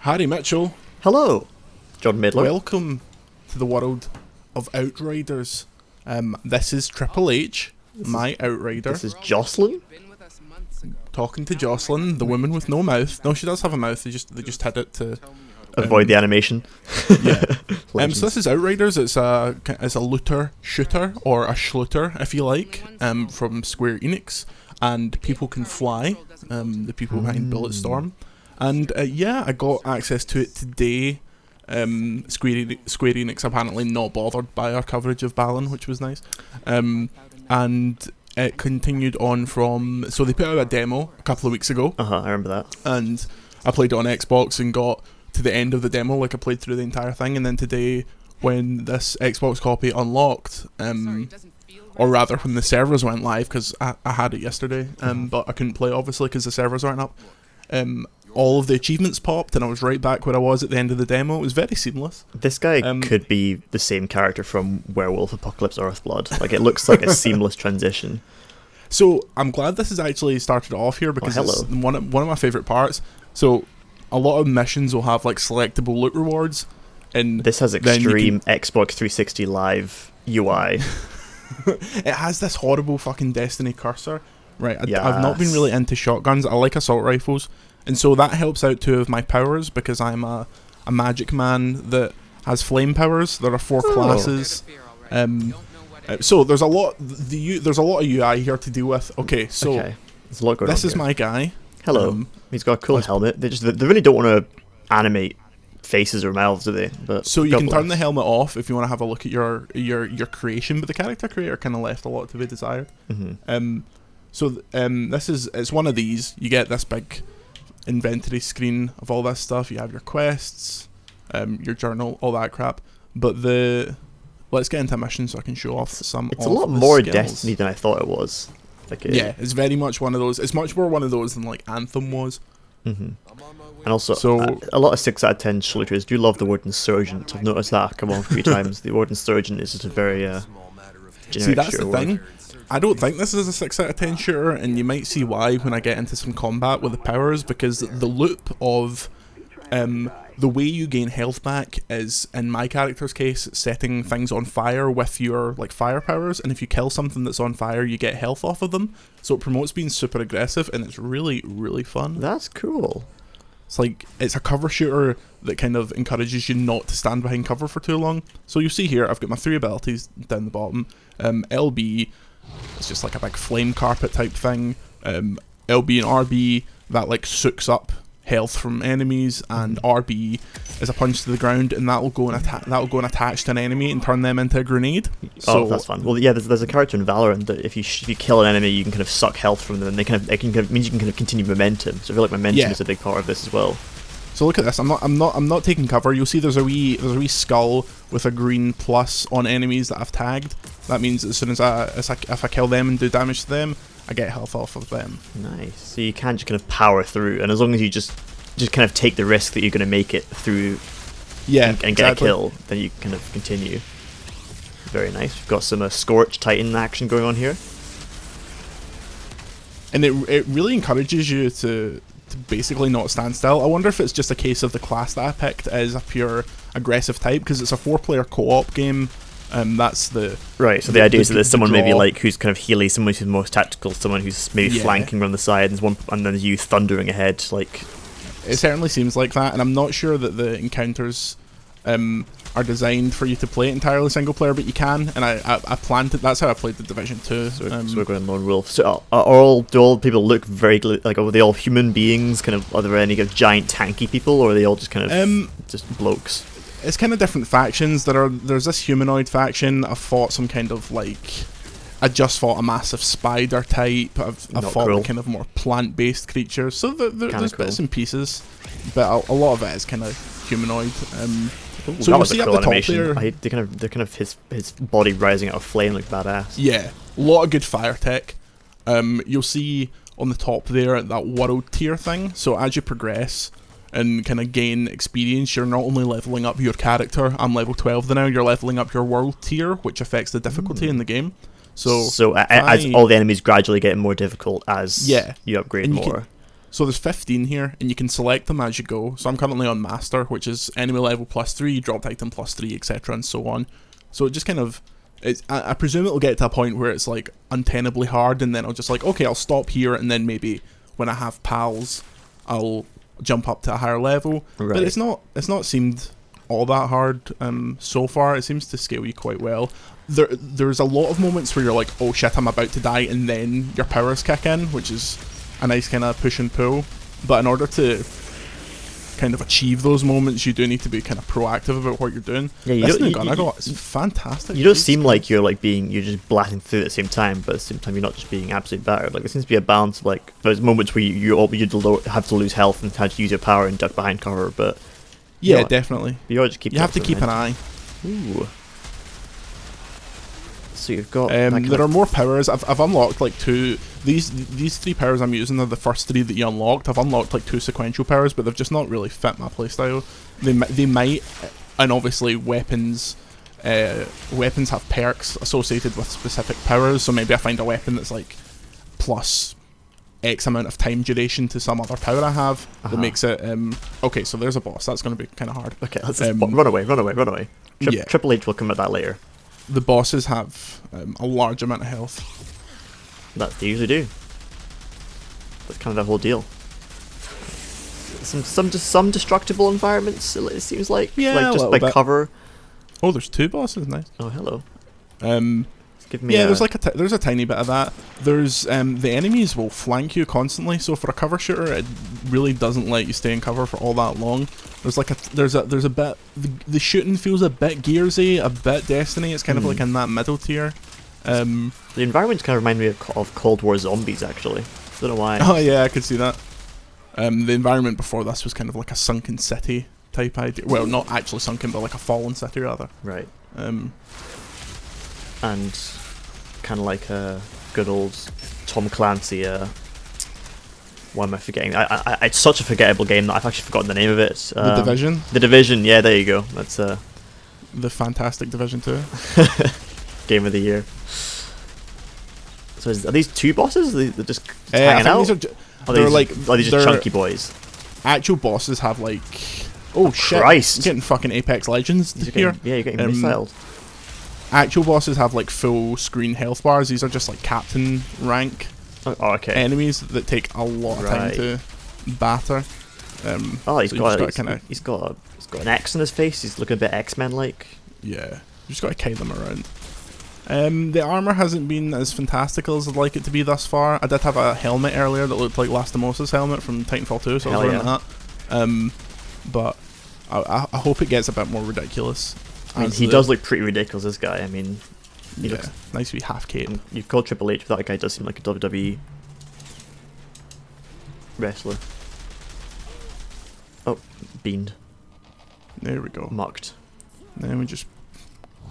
Harry Mitchell, Hello, John Midler. welcome to the world of Outriders. This is Triple H, my Outrider, This is Jocelyn. talking to Jocelyn, the woman with no mouth. No, she does have a mouth. They just had it to Avoid the animation. yeah. Legends. So this is Outriders. It's a looter shooter or a shluter, if you like, from Square Enix, and people can fly. The people behind Bulletstorm, and I got access to it today. Square Enix apparently not bothered by our coverage of Balan, which was nice. And it continued on from, so they put out a demo a couple of weeks ago, I remember that. and I played it on Xbox and got to the end of the demo, like I played through the entire thing, and then today, when this Xbox copy unlocked, or rather when the servers went live, because I had it yesterday, but I couldn't play obviously because the servers aren't up, all of the achievements popped and I was right back where I was at the end of the demo. It was very seamless. This guy could be the same character from Werewolf Apocalypse Earthblood. Like, it looks like a seamless transition. So I'm glad this has actually started off here, because it's one of my favourite parts. So a lot of missions will have like selectable loot rewards, and This has extreme Xbox 360 Live UI. it has this horrible fucking Destiny cursor. Right, I've not been Yes. really into shotguns. I like assault rifles, and so that helps out two of my powers, because I'm a magic man that has flame powers. There are 4 classes. So there's a lot. There's a lot of UI here to deal with. Okay, so There's a lot going on this is here. my guy. Hello. He's got a cool helmet. They really don't want to animate faces or mouths, do they? But So you God can turn the bless. helmet off if you want to have a look at your creation, but the character creator kind of left a lot to be desired. It's one of these. You get this big inventory screen of all this stuff. You have your quests, your journal, all that crap. But let's get into a mission so I can show off some. It's a of lot the more skills. Destiny than I thought it was. Like Yeah, it's very much one of those. It's much more one of those than like Anthem was. And also, So- a lot of 6 out of 10 shooters do love the word insurgent. I've noticed that come on a few times. The word insurgent is just a very generic See, that's shooter the word. thing. I don't think this is a 6 out of 10 shooter, and you might see why when I get into some combat with the powers, because the loop of the way you gain health back is, in my character's case, setting things on fire with your like fire powers, and if you kill something that's on fire, you get health off of them. So it promotes being super aggressive, and it's really, really fun. That's cool. It's a cover shooter that kind of encourages you not to stand behind cover for too long. So you see here, I've got my 3 abilities down the bottom. LB, it's just like a big flame carpet type thing. LB and RB, that like soaks up health from enemies, and RB is a punch to the ground, and that'll go and attach to an enemy and turn them into a grenade. So That's fun. Well, yeah, there's a character in Valorant that if you kill an enemy, you can kind of suck health from them, and it means you can kind of continue momentum. So I feel like momentum is a big part of this as well. So look at this. I'm not taking cover. You'll see there's a wee skull with a green plus on enemies that I've tagged. That means as soon as if I kill them and do damage to them, I get health off of them. Nice. So you can just kind of power through, and as long as you just kind of take the risk that you're going to make it through, and get a kill, then you kind of continue. Very nice. We've got some Scorch Titan action going on here. And it really encourages you to basically not stand still. I wonder if it's just a case of the class that I picked is a pure aggressive type, because it's a 4-player co-op game. That's the right. So the idea is that there's someone maybe draw. like who's kind of Healy, someone who's more tactical, someone who's maybe flanking around the side, and then you thundering ahead. Like, it certainly seems like that, and I'm not sure that the encounters are designed for you to play it entirely single player, but you can. And I planned it. That's how I played the Division 2. So we're going lone wolf. So do all people look very like? Are they all human beings? Kind of? Are there any kind of giant tanky people, or are they all just kind of just blokes? It's kind of different factions. There's this humanoid faction. I've fought some kind of like, I just fought a massive spider type. I've fought like kind of more plant-based creatures. So there's bits and pieces, but a lot of it is kind of humanoid. So that you'll was see a at cool the top animation. there. They're kind of his body rising out of flame like badass. Yeah, a lot of good fire tech. You'll see on the top there that world tier thing. So as you progress and kind of gain experience, you're not only leveling up your character. I'm level 12 now. You're leveling up your world tier, which affects the difficulty in the game. So as all the enemies gradually get more difficult as you upgrade and more. So there's 15 here, and you can select them as you go. So I'm currently on Master, which is enemy level +3, dropped item +3, etc. and so on. So it just kind of, I presume it'll get to a point where it's like untenably hard, and then I'll just like, okay, I'll stop here, and then maybe when I have pals, I'll jump up to a higher level. Right. But it's not seemed all that hard so far. It seems to scale you quite well. There's a lot of moments where you're like, oh shit, I'm about to die, and then your powers kick in, which is a nice kind of push and pull. But in order to kind of achieve those moments, you do need to be kind of proactive about what you're doing. Yeah, it's fantastic. You don't seem like you're just blasting through at the same time, but at the same time you're not just being absolutely battered. Like there seems to be a balance of like there's moments where you have to lose health and have to use your power and duck behind cover, but yeah, definitely. You have to keep an eye. Ooh. So you've got. There are more powers. I've unlocked like 2. These 3 powers I'm using are the first 3 that you unlocked. I've unlocked like 2 sequential powers, but they've just not really fit my playstyle. They might, and obviously weapons have perks associated with specific powers. So maybe I find a weapon that's like plus X amount of time duration to some other power I have that makes it. Okay, so there's a boss. That's going to be kind of hard. Okay, let's run away. Triple H will come at that later. The bosses have a large amount of health. That they usually do. That's kind of the whole deal. Some destructible environments. It seems like just by cover. Oh, there's 2 bosses. Nice. Oh, hello. Give me there's a tiny bit of that. There's the enemies will flank you constantly. So for a cover shooter, it really doesn't let you stay in cover for all that long. There's a bit. The shooting feels a bit Gearsy, a bit Destiny. It's kind of like in that middle tier. The environments kind of remind me of Cold War zombies, actually. I don't know why. Oh yeah, I could see that. The environment before this was kind of like a sunken city type idea. Well, not actually sunken, but like a fallen city rather. Right. And kind of like a good old Tom Clancy. Why am I forgetting? It's such a forgettable game that I've actually forgotten the name of it. The Division. The Division. Yeah, there you go. That's the fantastic Division 2. Game of the year. So are these 2 bosses? They're just hanging out. Are these just chunky boys? Actual bosses have like. Oh shit! Christ. I'm getting fucking Apex Legends here. You're getting missiles. Actual bosses have like full screen health bars. These are just like captain rank enemies that take a lot of time to batter. He's got an X on his face. He's looking a bit X-Men like. Yeah, you just got to kite them around. The armor hasn't been as fantastical as I'd like it to be thus far. I did have a helmet earlier that looked like Lastimosa's helmet from Titanfall 2, so I was wearing that. But I hope it gets a bit more ridiculous. I mean, he does look pretty ridiculous, this guy. I mean, he looks nice to be half cape. You've called Triple H, but that guy does seem like a WWE wrestler. Oh, beamed. There we go. Mucked. Then we just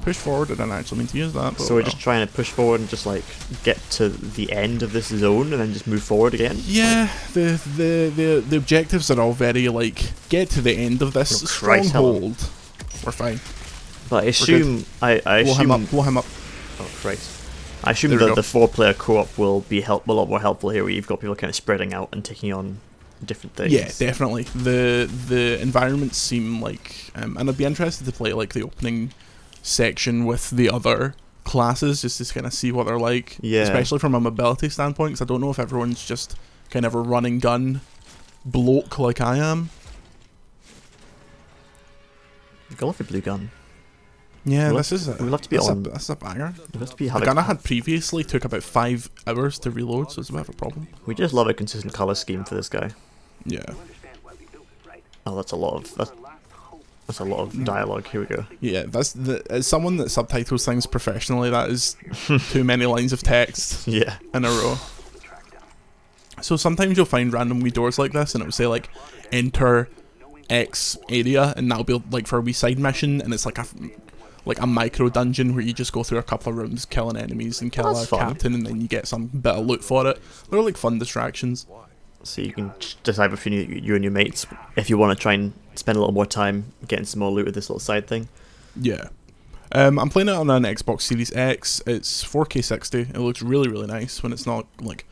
push forward. I didn't actually mean to use that. But so we're just trying to push forward and just like get to the end of this zone and then just move forward again. Yeah, the objectives are all very like get to the end of this stronghold. We're fine. But I assume blow him up. Oh Christ! I assume that the 4-player co-op will be a lot more helpful here, where you've got people kind of spreading out and taking on different things. Yeah, definitely. The environments seem like, and I'd be interested to play like the opening section with the other classes just to kind of see what they're like. Yeah. Especially from a mobility standpoint, because I don't know if everyone's just kind of a running gun bloke like I am. Go off your blue gun. Yeah, this is a banger. The gun I had previously took about 5 hours to reload, so it's a bit of a problem. We just love a consistent colour scheme for this guy. Yeah. Oh, that's a lot of dialogue. Here we go. Yeah, as someone that subtitles things professionally, that is too many lines of text in a row. So sometimes you'll find random wee doors like this, and it will say like, enter X area, and that'll be like for a wee side mission, and it's like a micro dungeon where you just go through a couple of rooms killing enemies and kill a captain, and then you get some bit of loot for it. They're like fun distractions. So you can decide between you and your mates if you want to try and spend a little more time getting some more loot with this little side thing. Yeah. I'm playing it on an Xbox Series X. It's 4K 60. It looks really, really nice when it's not like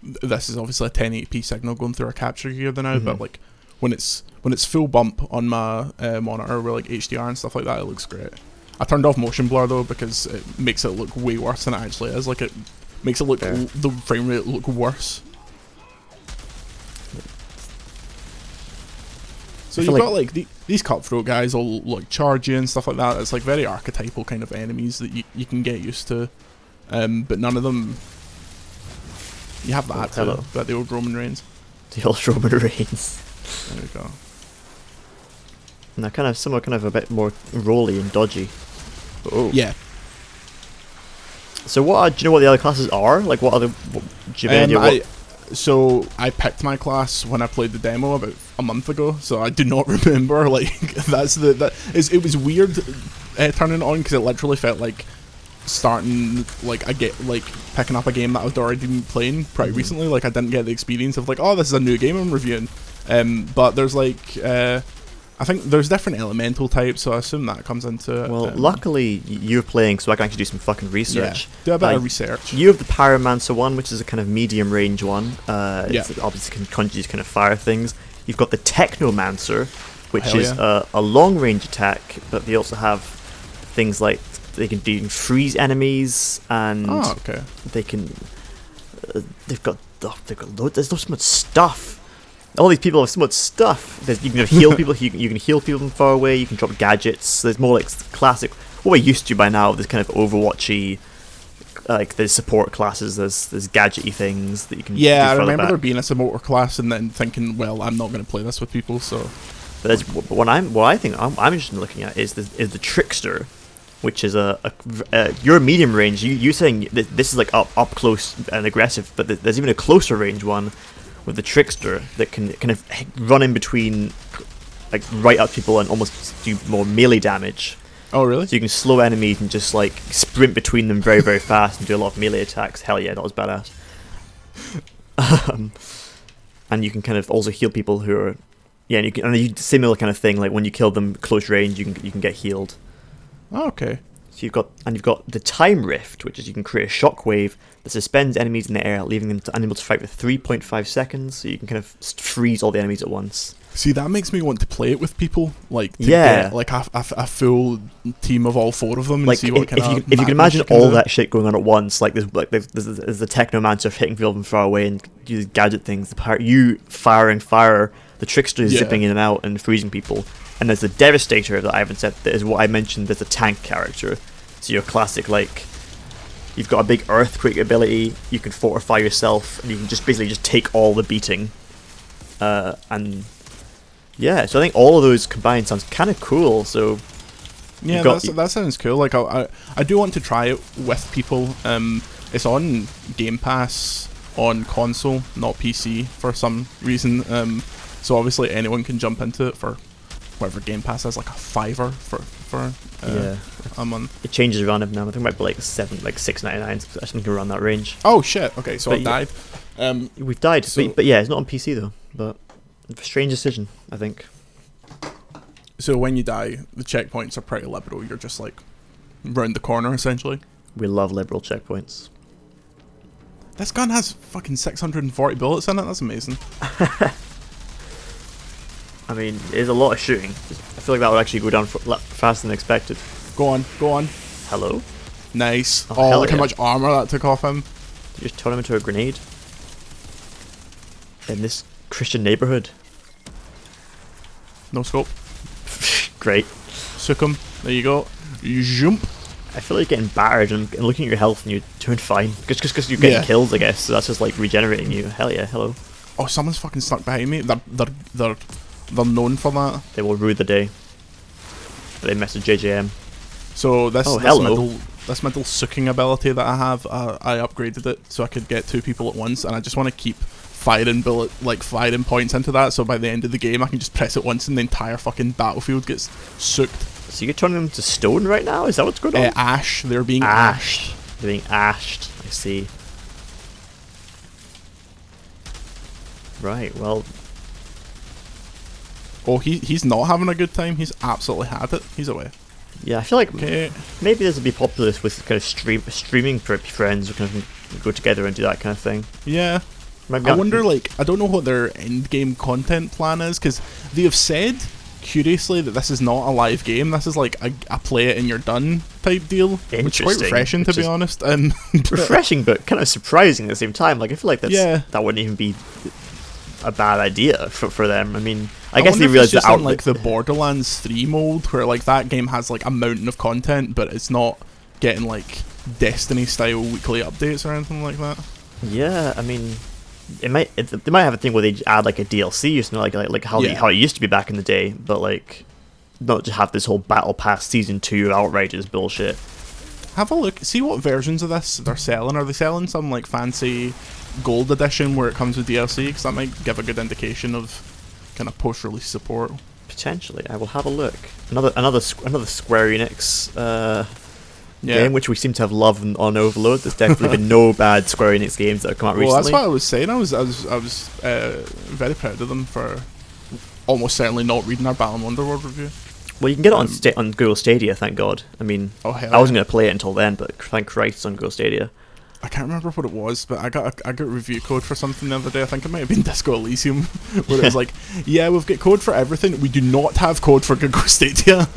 this is obviously a 1080p signal going through our capture gear now, but like when it's full bump on my monitor with like HDR and stuff like that, it looks great. I turned off motion blur though because it makes it look way worse than it actually is. Like it makes it look the frame rate look worse. So you've got like these cutthroat guys all like charge you and stuff like that. It's like very archetypal kind of enemies that you can get used to, but none of them. You have that too, but the old Roman Reigns. The old Roman Reigns. There we go. And they're kind of some are kind of a bit more rolly and dodgy. Oh yeah. So what? Do you know what the other classes are? Like what other? Do you have any idea what? So I picked my class when I played the demo about a month ago, so I do not remember. Like it was weird turning it on because it literally felt like starting like picking up a game that I'd already been playing pretty recently. Like I didn't get the experience of like, oh, this is a new game I'm reviewing. But there's like I think there's different elemental types, so I assume that comes into it. Well, luckily you're playing, so I can actually do some fucking research. Yeah, do a bit of research. You have the Pyromancer one, which is a kind of medium range one. It obviously can conjure these kind of fire things. You've got the Technomancer, which is a long range attack, but they also have things like they can freeze enemies, and they can. They've got loads. There's so much stuff. All these people have so much stuff. You can heal people. You can heal people from far away. You can drop gadgets. There's more like classic. What we're used to by now. There's kind of Overwatchy, like there's support classes. There's gadgety things that you can. Yeah, I remember there being a support class, and then thinking, well, I'm not going to play this with people. So, but what I think I'm interested in looking at is the Trickster, which is your medium range. You saying that this is like up close and aggressive, but there's even a closer range one with the Trickster that can kind of run in between, like right up people and almost do more melee damage. Oh really? So you can slow enemies and just like sprint between them very very fast and do a lot of melee attacks. Hell yeah, that was badass. And you can kind of also heal people who are, and you similar kind of thing. Like when you kill them close range, you can get healed. Oh, okay. So you've got the Time Rift, which is you can create a shockwave that suspends enemies in the air, leaving them unable to fight for 3.5 seconds. So you can kind of freeze all the enemies at once. See, that makes me want to play it with people, like to get like a full team of all four of them, and like see what kind of. If you can imagine all that shit going on at once, like there's the Technomancer hitting people from far away and use gadget things. You firing fire, the Trickster is zipping in and out and freezing people. And there's the Devastator that I haven't said. That is what I mentioned. There's a tank character. So your classic, like, you've got a big earthquake ability. You can fortify yourself, and you can just basically just take all the beating. And yeah, so I think all of those combined sounds kind of cool. So yeah, that sounds cool. Like I do want to try it with people. It's on Game Pass on console, not PC for some reason. So obviously anyone can jump into it for whatever Game Pass is, like a $5 for a month. It changes around now. I think it might be like $6.99. I think around that range. Oh shit! Okay, so I died. We've died, but yeah, it's not on PC though. But a strange decision, I think. So when you die, the checkpoints are pretty liberal. You're just like round the corner essentially. We love liberal checkpoints. This gun has fucking 640 bullets in it. That's amazing. I mean, there's a lot of shooting. I feel like that would actually go down faster than expected. Go on. Hello? Nice. Oh look how much armor that took off him. You just turn him into a grenade. In this Christian neighborhood. No scope. Great. Sook him. There you go. Jump. I feel like getting battered and looking at your health and you're doing fine. Just because you're getting kills, I guess. So that's just like regenerating you. Hell yeah, hello. Oh, someone's fucking stuck behind me. They're known for that. They will rue the day they mess with JJM. So this mental sooking ability that I have, I upgraded it so I could get 2 people at once, and I just want to keep firing points into that, so by the end of the game I can just press it once and the entire fucking battlefield gets sooked. So you're turning them to stone right now? Is that what's going on? Ash. They're being ashed. They're being ashed. I see. Right, well. Oh, he's not having a good time. He's absolutely had it. He's away. Yeah, I feel like maybe this would be popular with kind of streaming friends who kind of go together and do that kind of thing. Yeah. I wonder, like, I don't know what their end game content plan is, because they have said, curiously, that this is not a live game. This is like a play it and you're done type deal, which is quite refreshing, to be honest. Refreshing, but kind of surprising at the same time. Like, I feel like that wouldn't even be a bad idea for them. I mean, I guess they realized that out like the Borderlands 3 mold, where like that game has like a mountain of content, but it's not getting like Destiny style weekly updates or anything like that. Yeah, I mean, they might have a thing where they add like a DLC or something like how it used to be back in the day, but like not just have this whole Battle Pass Season 2 Outriders bullshit. Have a look, see what versions of this they're selling. Are they selling some like fancy gold edition where it comes with DLC? Because that might give a good indication of kind of post-release support. Potentially, I will have a look. Another Square Enix game, which we seem to have loved on Overlode. There's definitely been no bad Square Enix games that have come out recently. Well, that's what I was saying. I was very proud of them for almost certainly not reading our Battle Wonderworld review. Well, you can get it on Google Stadia, thank God. I mean, I wasn't going to play it until then, but thank Christ it's on Google Stadia. I can't remember what it was, but I got a review code for something the other day. I think it might have been Disco Elysium, where it was like, yeah, we've got code for everything. We do not have code for Google Stadia.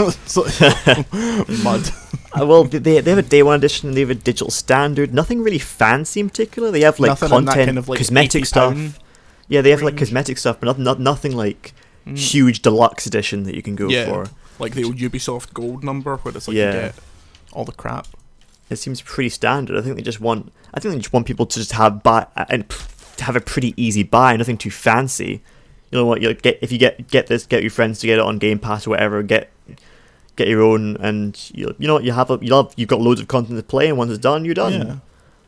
Mud. Well, they have a day one edition and they have a digital standard. Nothing really fancy in particular. They have like nothing content, kind of, like, cosmetic stuff. Yeah, they have like cosmetic stuff, but nothing like huge deluxe edition that you can go for. Like the old Ubisoft Gold number, where it's like you get all the crap. It seems pretty standard. I think they just want people to just have to have a pretty easy buy, nothing too fancy. You know what? If you get this, get your friends to get it on Game Pass or whatever. Get your own, and you've got loads of content to play, and once it's done, you're done. Yeah.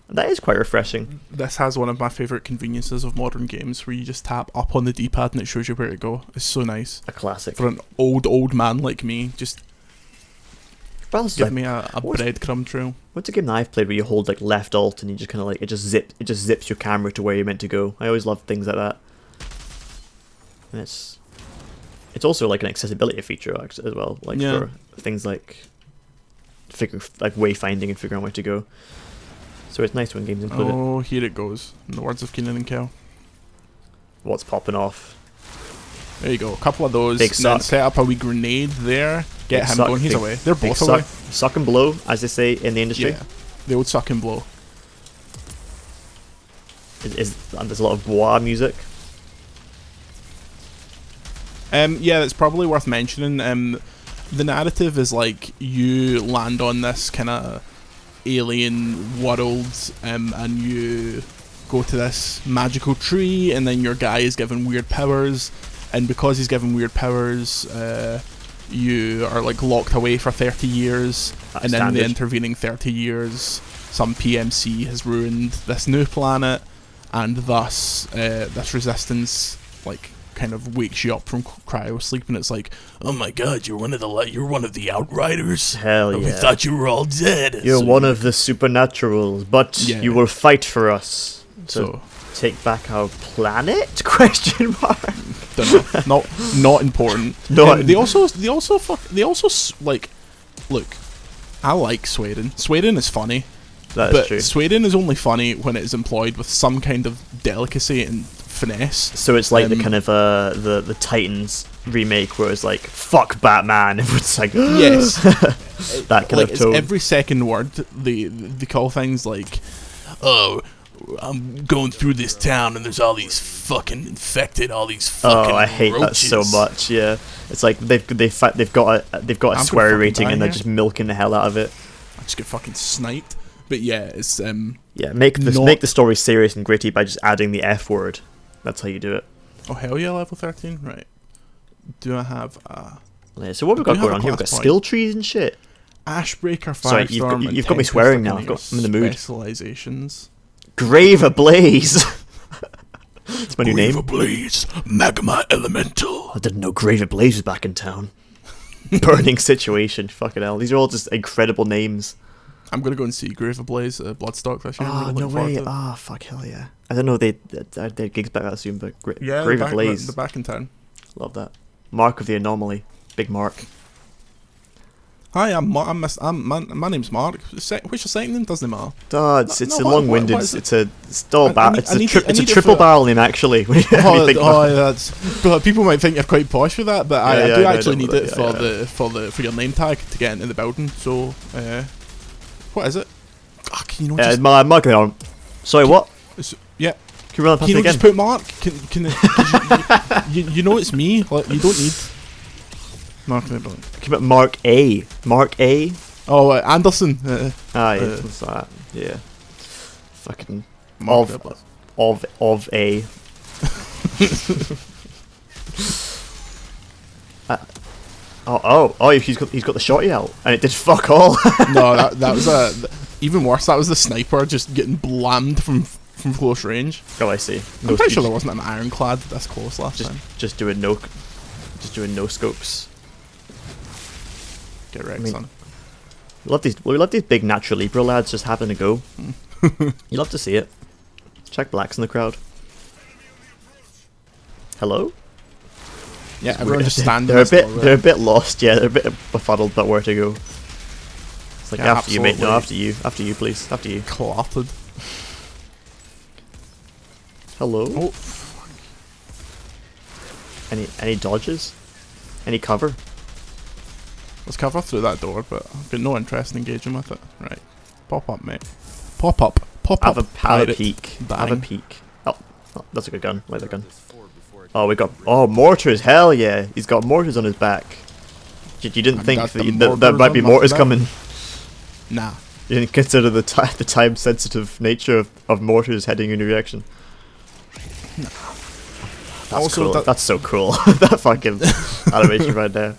And that is quite refreshing. This has one of my favourite conveniences of modern games, where you just tap up on the D-pad and it shows you where to go. It's so nice. A classic. For an old man like me, just give me a breadcrumb trail. What's a game that I've played where you hold like left alt and you just kind of like it just zips your camera to where you're meant to go? I always love things like that. And it's also like an accessibility feature as well, like for things like wayfinding and figuring out where to go. So it's nice when games include it. Oh, here it goes. In the words of Keenan and Kel. What's popping off? There you go. A couple of those. Big suck. Set up a wee grenade there. Get him going. He's away. They're both away. Suck and blow, as they say in the industry. Yeah. The old suck and blow. And there's a lot of bois music. Yeah, it's probably worth mentioning. The narrative is like you land on this kind of alien world, and you go to this magical tree, and then your guy is given weird powers, and because he's given weird powers, you are like locked away for 30 years. That's and in the intervening 30 years, some PMC has ruined this new planet, and thus this resistance like kind of wakes you up from cryo sleep, and it's like, oh my god, you're one of the Outriders. Hell yeah! We thought you were all dead. You're one of the supernaturals, but you will fight for us to take back our planet? Question mark. Don't know. Not important. No. They also like. Look, I like Sweden. Sweden is funny. That is true. Sweden is only funny when it is employed with some kind of delicacy and finesse. So it's like the kind of the Titans remake where it's like fuck Batman. It's like yes, that kind like of tone. Every second word they call things like, oh, I'm going through this town and there's all these fucking infected, all these fucking I hate roaches. That so much. Yeah, it's like they've got a swear rating and they're just milking the hell out of it. I just get fucking sniped. But yeah, it's make the story serious and gritty by just adding the F word. That's how you do it. Oh hell yeah, level 13, right? Do I have so what we've got going on here? We've got skill trees and shit. Ashbreaker, Sorry, Firestorm. You've got me swearing now. I'm in the mood. Specializations. Grave Ablaze. It's my new name. Grave Ablaze, Magma Elemental. I didn't know Grave Ablaze was back in town. Burning Situation. Fucking hell. These are all just incredible names. I'm gonna go and see Grave Ablaze, Bloodstock this year. Oh, no way. Ah, fuck, hell yeah. I don't know they had gigs back that soon, but Grave Ablaze. They're back in town. Love that. Mark of the Anomaly. Big Mark. Hi, my name's Mark. What's your second name? Doesn't matter. It's a long-winded. It's a triple for barrel name actually. But people might think you're quite posh with that, but I do actually need it for your name tag to get into the building. So, what is it? Fuck, you know. My name. Sorry, what? Yeah. Can you run past me again? Just put Mark. You know it's me. Like, you don't need. Mark. Can you Mark A? Mark A. Oh, Anderson. Yeah, what's that? Yeah. Fucking Mark of A. He's got the shotty out, and it did fuck all. No, that was even worse. That was the sniper just getting blammed from close range. Oh, I see. I'm pretty sure there wasn't an ironclad this close last time. Just doing no scopes. Get wrecked, son. We love these big natural Libra lads just having a go. You love to see it. Check Black's in the crowd. Hello? Yeah, everyone just standing. They're a bit lost. Yeah, they're a bit befuddled about where to go. It's like, after you, mate. No, after you, please. After you. Clotted. Hello? Oh. Any dodges? Any cover? Let's cover through that door, but I've got no interest in engaging with it. Right. Pop up, mate. Pop up. Have a peek. Have a peek. Oh, that's a good gun. Like that gun. Oh, we got... Oh, mortars. Hell yeah. He's got mortars on his back. You didn't think there might be mortars coming? Nah. You didn't consider the time-sensitive nature of mortars heading in your direction? Nah. That's cool. That's so cool. That fucking animation right there.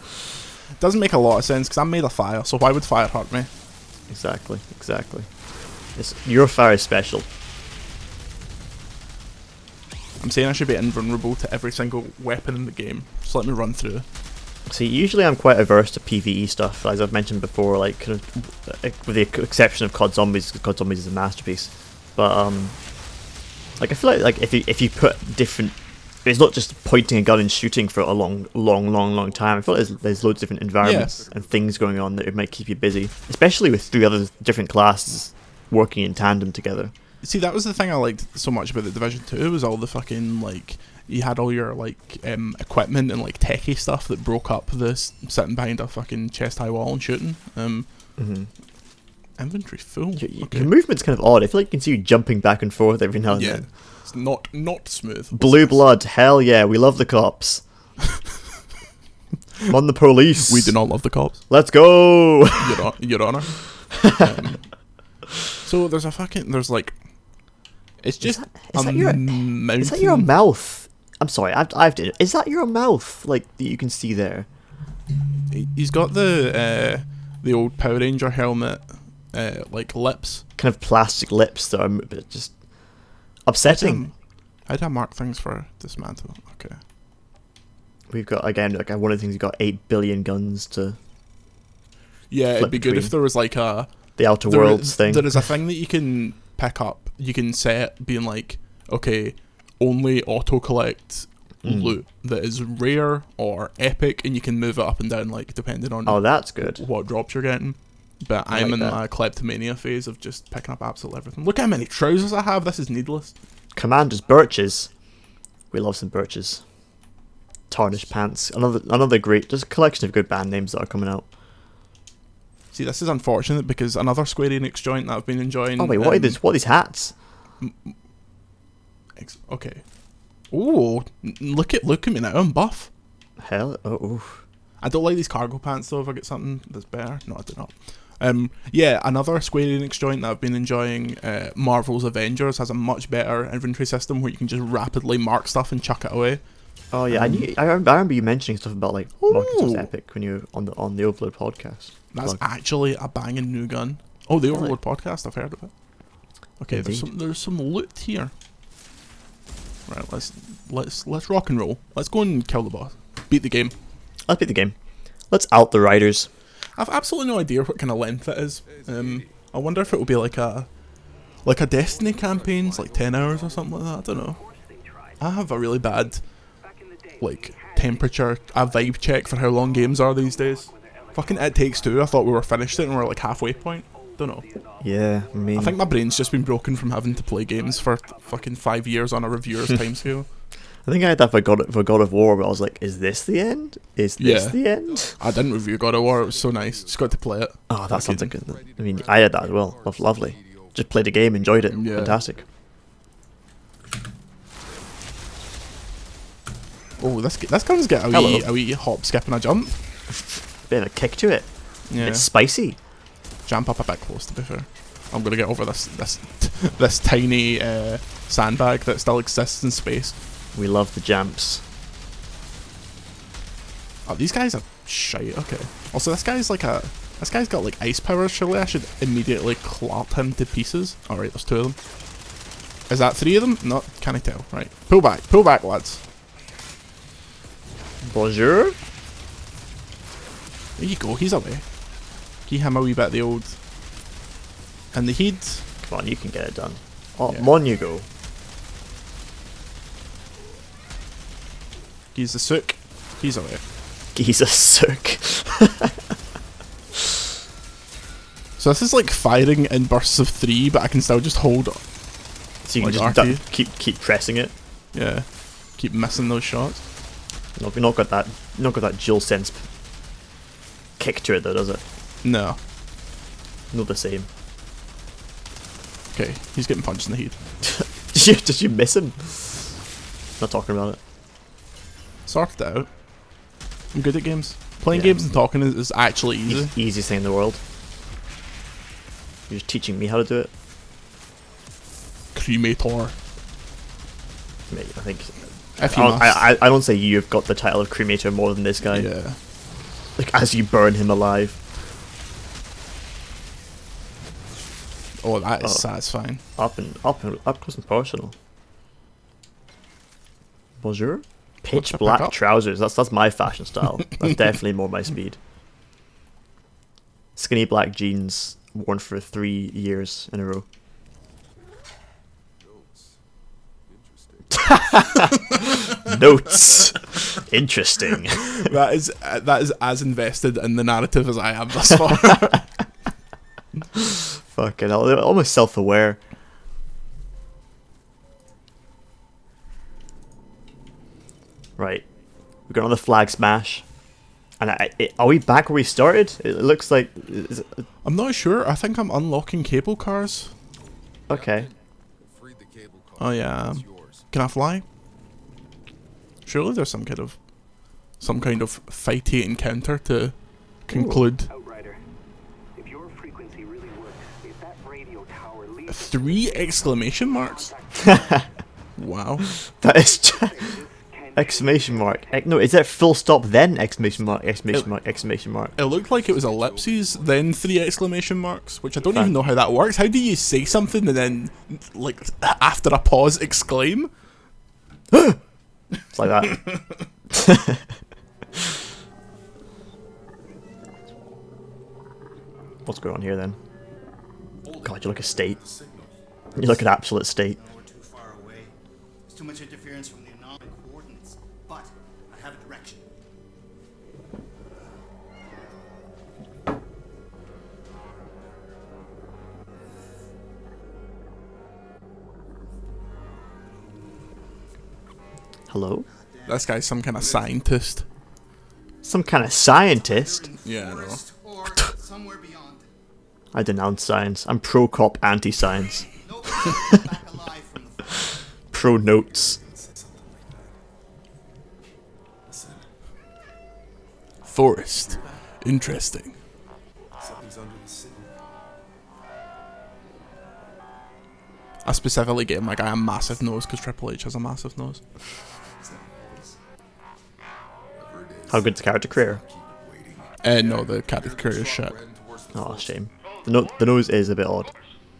Doesn't make a lot of sense because I'm made of fire, so why would fire hurt me? Exactly. Your fire is special. I'm saying I should be invulnerable to every single weapon in the game. Just let me run through. See, usually I'm quite averse to PvE stuff, as I've mentioned before, like, kind of, with the exception of COD Zombies, because COD Zombies is a masterpiece. But, like, I feel like if you put different... It's not just pointing a gun and shooting for a long time. I feel like there's loads of different environments and things going on that it might keep you busy. Especially with 3 other different classes working in tandem together. See, that was the thing I liked so much about the Division 2, was all the fucking, like... You had all your, like, equipment and, like, techie stuff that broke up this sitting behind a fucking chest-high wall and shooting. Inventory full. Your movement's kind of odd. I feel like you can see you jumping back and forth every now and then. It's not smooth. Blue blood, hell yeah, we love the cops. I'm on the police. We do not love the cops. Let's go! Your Honor. So there's like... It's just is that your mouth? I'm sorry, I've did it. Is that your mouth, like, that you can see there? He's got the old Power Ranger helmet, like, lips. Kind of plastic lips that are just upsetting. How do I mark things for dismantle? Okay. We've got, again, like, one of the things, we've got 8 billion guns to... Yeah, it'd be good if there was, like, the Outer Worlds thing. There is a thing that you can pick up, you can set being like, okay, only auto-collect loot that is rare or epic, and you can move it up and down, like, depending on that's good. What drops you're getting. But I'm in my kleptomania phase of just picking up absolutely everything. Look how many trousers I have, this is needless. Commander's birches. We love some birches. Tarnished pants. Another great, just a collection of good band names that are coming out. See, this is unfortunate because another Square Enix joint that I've been enjoying... Oh wait, what are these hats? Okay. Ooh, look at me now, I'm buff. Hell, oh. I don't like these cargo pants though. If I get something that's better, no, I do not. Yeah, another Square Enix joint that I've been enjoying, Marvel's Avengers, has a much better inventory system where you can just rapidly mark stuff and chuck it away. Oh yeah, I remember you mentioning stuff about, like, marking stuff's epic when you were on the Overlode podcast. That's actually a banging new gun. Oh, the Overlode podcast, I've heard of it. Okay, there's some loot here. Right, let's rock and roll. Let's go and kill the boss. Beat the game. Let's beat the game. Let's out the Riders. I've absolutely no idea what kind of length it is. I wonder if it will be like a Destiny campaign's, like 10 hours or something like that. I don't know. I have a really bad, like, temperature, a vibe check for how long games are these days. Fucking It Takes Two. I thought we were finished it and we're like halfway point. Don't know. Yeah, I mean, I think my brain's just been broken from having to play games for fucking 5 years on a reviewer's timescale. I think I had that for God of War, but I was like, is this the end? Is this the end? I didn't review God of War. It was so nice. Just got to play it. Oh, that sounds like good. I mean, I had that as well. Lovely. Just played a game, enjoyed it. Yeah. Fantastic. Oh, this gun's got a wee hop, skip, and a jump. Bit of a kick to it. Yeah. It's spicy. Jump up a bit close, to be fair. I'm gonna get over this tiny sandbag that still exists in space. We love the jumps. Oh, these guys are shite. Okay. Also, this guy's got like ice powers. Surely I should immediately clap him to pieces. All right, there's 2 of them. Is that 3 of them? Not. Can I tell? Right. Pull back, lads. Bonjour. There you go. He's away. Give him a wee bit of the old. And the heat. Come on, you can get it done. Oh, Yeah. mon you go. He's the sook. He's away. He's a sook. So this is like firing in bursts of 3, but I can still just hold. So you can like just keep pressing it. Yeah. Keep missing those shots. Not got that dual sense kick to it though, does it? No. Not the same. Okay, he's getting punched in the head. Did you miss him? Not talking about it. Sorted it out. I'm good at games. Playing games and talking is actually easy. Easiest thing in the world. You're just teaching me how to do it. Cremator. Mate, I think I don't say you've got the title of cremator more than this guy. Yeah. Like as you burn him alive. Oh, that is satisfying. Up close and personal. Bonjour. Pitch Pick black up. trousers. That's my fashion style. That's definitely more my speed. Skinny black jeans worn for 3 years in a row. Notes. Interesting. That is as invested in the narrative as I am thus far. Fucking hell. They're almost self-aware. Right. We're going on the flag smash. And are we back where we started? It looks like... I'm not sure. I think I'm unlocking cable cars. Okay. Oh yeah. Can I fly? Surely there's some kind of fighty encounter to conclude. Outrider, if your frequency really works, if that radio tower leaves 3 exclamation marks? Wow. That is... exclamation mark. No, is that full stop then exclamation mark, exclamation mark, exclamation mark? It looked like it was ellipses, then 3 exclamation marks, which I don't even know how that works. How do you say something and then, like, after a pause, exclaim? It's like that. What's going on here then? God, you look a state. You look an absolute state. We're too far away. There's too much interference from the anomaly coordinates. But I have a direction. Hello? This guy's some kind of scientist. Some kind of scientist? Yeah, I know. Forest or somewhere beyond. I denounce science. I'm pro-cop, anti-science. Nobody comes back alive from the forest. Pro-notes. Forest. Interesting. I specifically gave my guy a massive nose because Triple H has a massive nose. How good's the character career? No, the character career is shit. Oh, shame. The nose is a bit odd.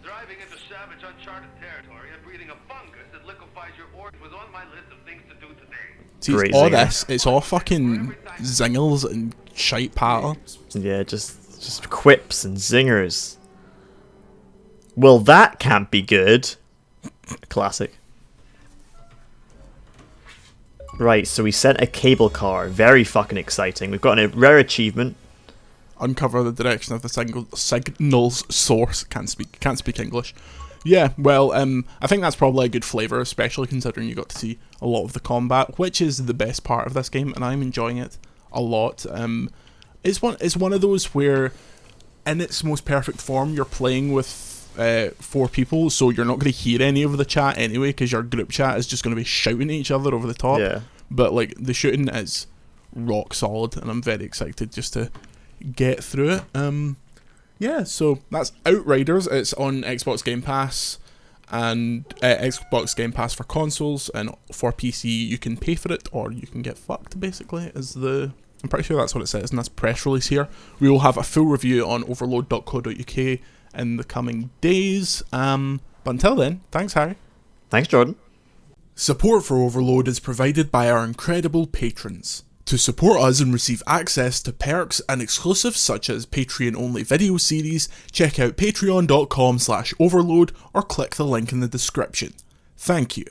Driving into savage, uncharted territory and breathing a fungus that liquefies your organs was on my list of things to do today. See, Great it's all zinger. this. It's all fucking zingles and shite patter. Yeah, just quips and zingers. Well, that can't be good. Classic. Right, so we sent a cable car. Very fucking exciting. We've got a rare achievement. uncover the direction of the signal's source. Can't speak English. Yeah, well, I think that's probably a good flavour, especially considering you got to see a lot of the combat, which is the best part of this game, and I'm enjoying it a lot. It's one of those where, in its most perfect form, you're playing with 4 people, so you're not going to hear any of the chat anyway, because your group chat is just going to be shouting at each other over the top. Yeah. But like the shooting is rock solid, and I'm very excited just to get through it. Yeah, so that's Outriders. It's on Xbox Game Pass and Xbox Game Pass for consoles, and for PC you can pay for it or you can get fucked, basically, I'm pretty sure that's what it says in this press release here. We will have a full review on overlode.co.uk in the coming days. But until then, thanks, Harry. Thanks, Jordan. Support for Overlode is provided by our incredible patrons. To support us and receive access to perks and exclusives such as Patreon-only video series, check out patreon.com/overload or click the link in the description. Thank you.